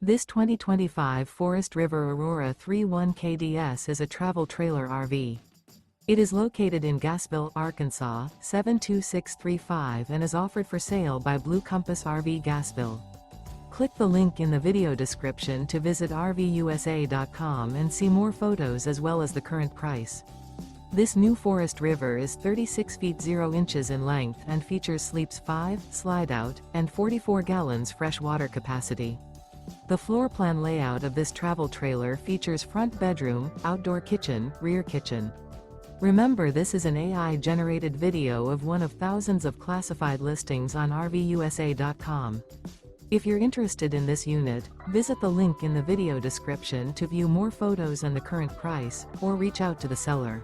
This 2025 Forest River Aurora 31 KDS is a travel trailer RV. It is located in Gassville, Arkansas, 72635 and is offered for sale by Blue Compass RV Gassville. Click the link in the video description to visit RVUSA.com and see more photos as well as the current price. This new Forest River is 36 feet 0 inches in length and features sleeps 5, Slideout, and 44 gallons fresh water capacity. The floor plan layout of this travel trailer features front bedroom, outdoor kitchen, rear kitchen. Remember, this is an AI-generated video of one of thousands of classified listings on RVUSA.com. If you're interested in this unit, visit the link in the video description to view more photos and the current price, or reach out to the seller.